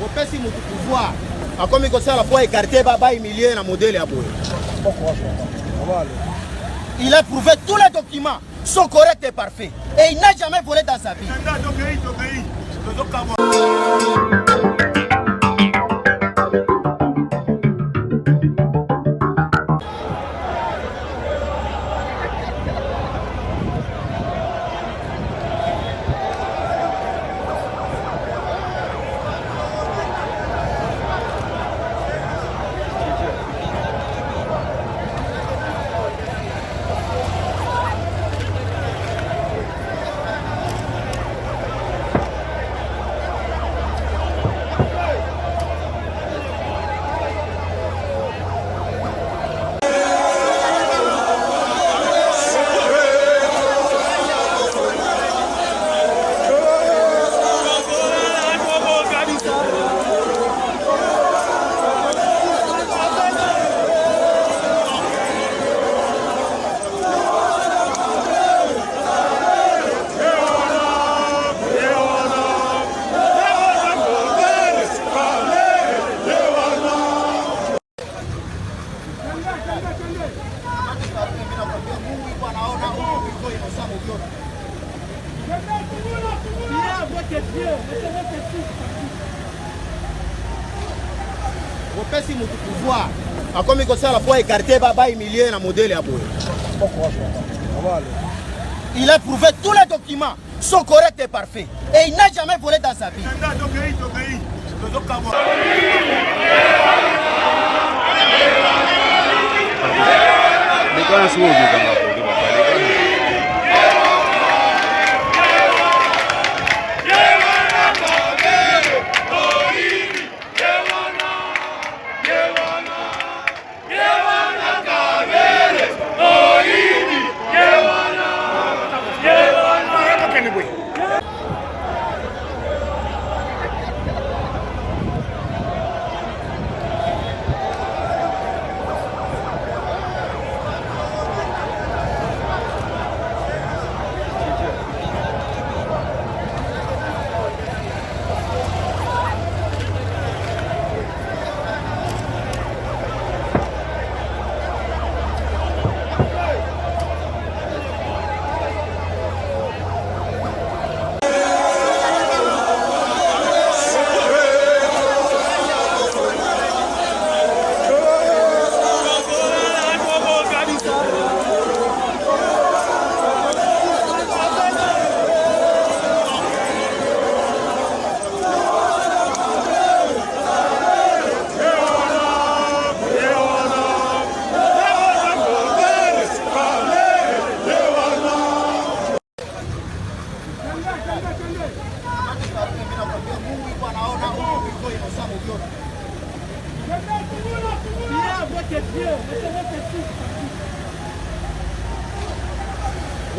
Opesi mutu pouvoir akomi kosala po écarter baba humilier na modèle ya boye. Il a prouvé tous les documents sont corrects et parfaits et il n'a jamais volé dans sa vie. Opesi mutu pouvoir akomi kosala po écarter baba humilier na modèle ya boye. Il a prouvé tous les documents sont corrects et parfaits et il n'a jamais volé dans sa vie.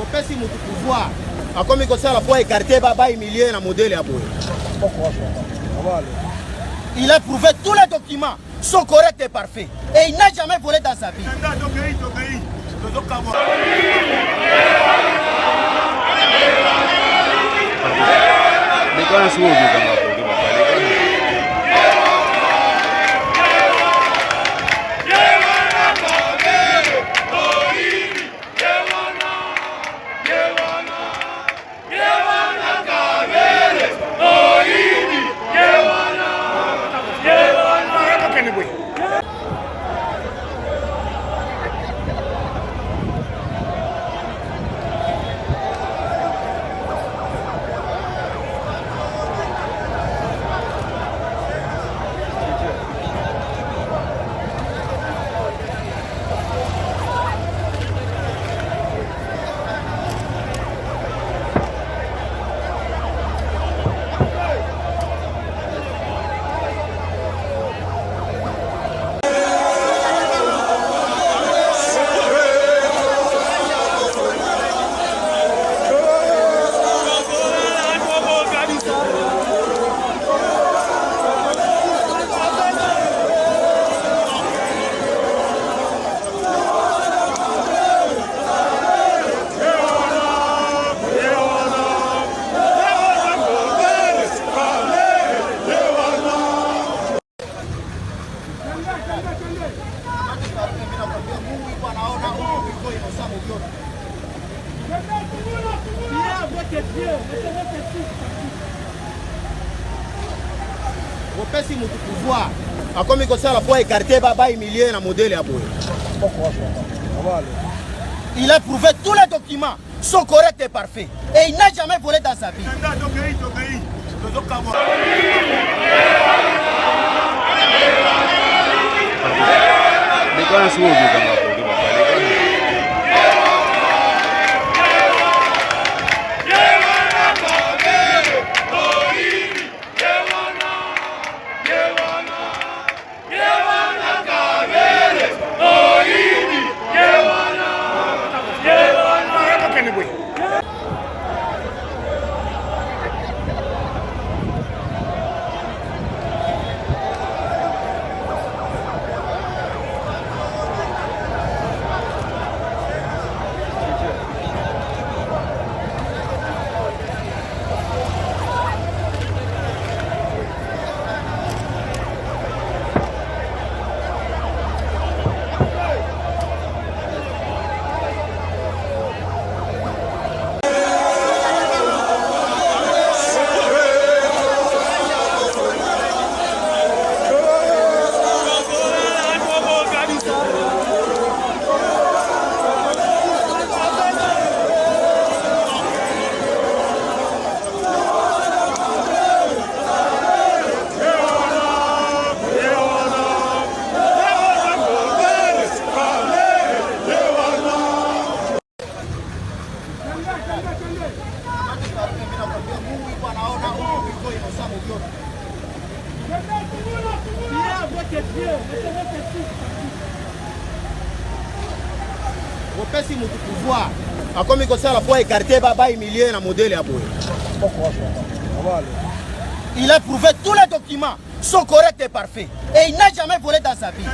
Opesi mutu pouvoir akomi kosala po écarter baba humilier na modèle ya boye. Il a prouvé tous les documents sont corrects et parfaits et il n'a jamais volé dans sa vie. Mungu iko anaona huko iko inasamu vyote. Wopesi mutu pouvoir. Akomi kosa la fois écarté baba humilié na modèle ya boye. Il a prouvé tous les documents sont corrects et parfaits. Et il n'a jamais volé dans sa vie. Mungu iko anaona huko iko inasamu vyote. Wopesi mutu pouvoir. Akomi kosa la fois écarté baba humilié na modèle ya boye. Il a prouvé tous les documents sont corrects et parfaits. Et il n'a jamais volé dans sa vie.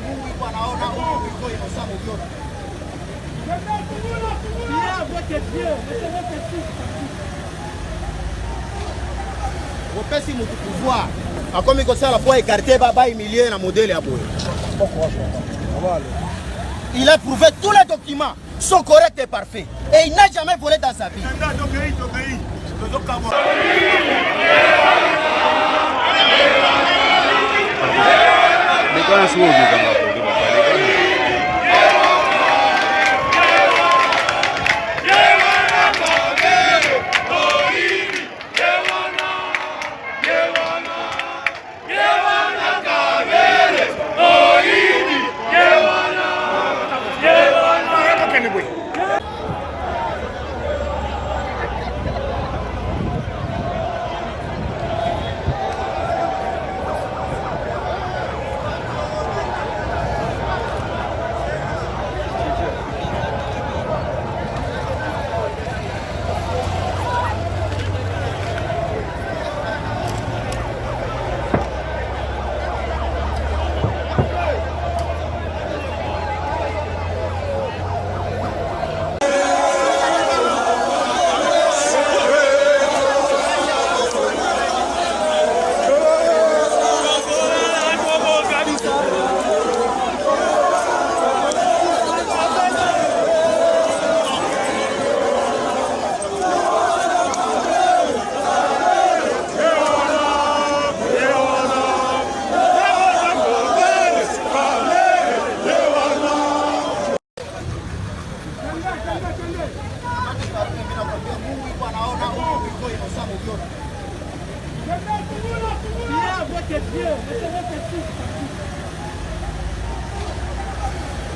Mungu iko anaona huko iko inasamu vyote. Wopesi mutu pouvoir. Akomi kosa la fois écarté baba humilié na modèle ya boye. Il a prouvé tous les documents sont corrects et parfaits. Et il n'a jamais volé dans sa vie.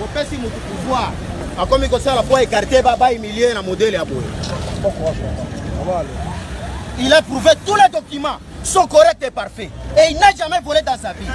opesi mutu pouvoir akomi kosala po écarter baba humilier na modèle ya boye. Il a prouvé tous les documents sont corrects et parfaits et il n'a jamais volé dans sa vie.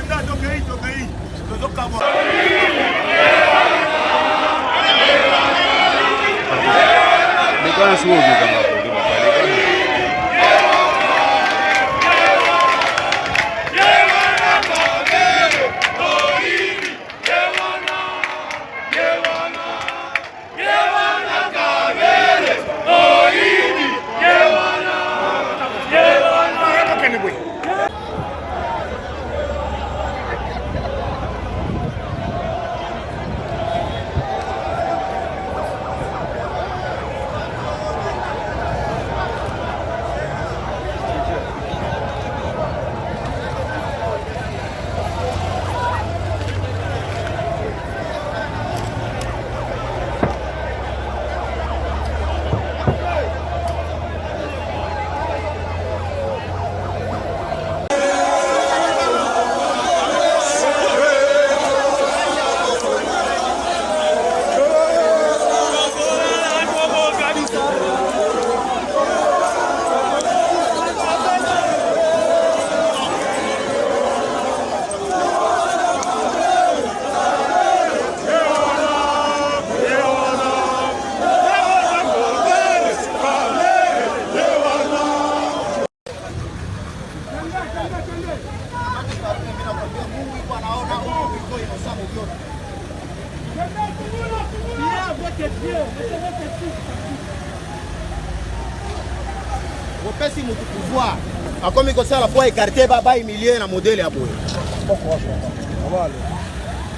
Opesi mutu pouvoir akomi kosala po écarter baba humilier na modèle ya boye.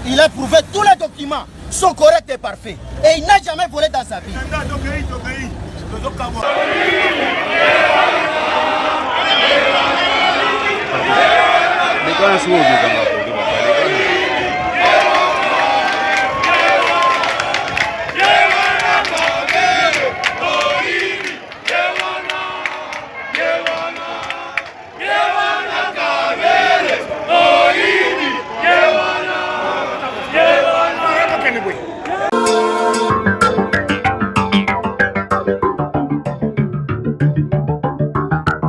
Il a prouvé tous les documents sont corrects et parfaits et il n'a jamais volé dans sa vie. Ni kana sio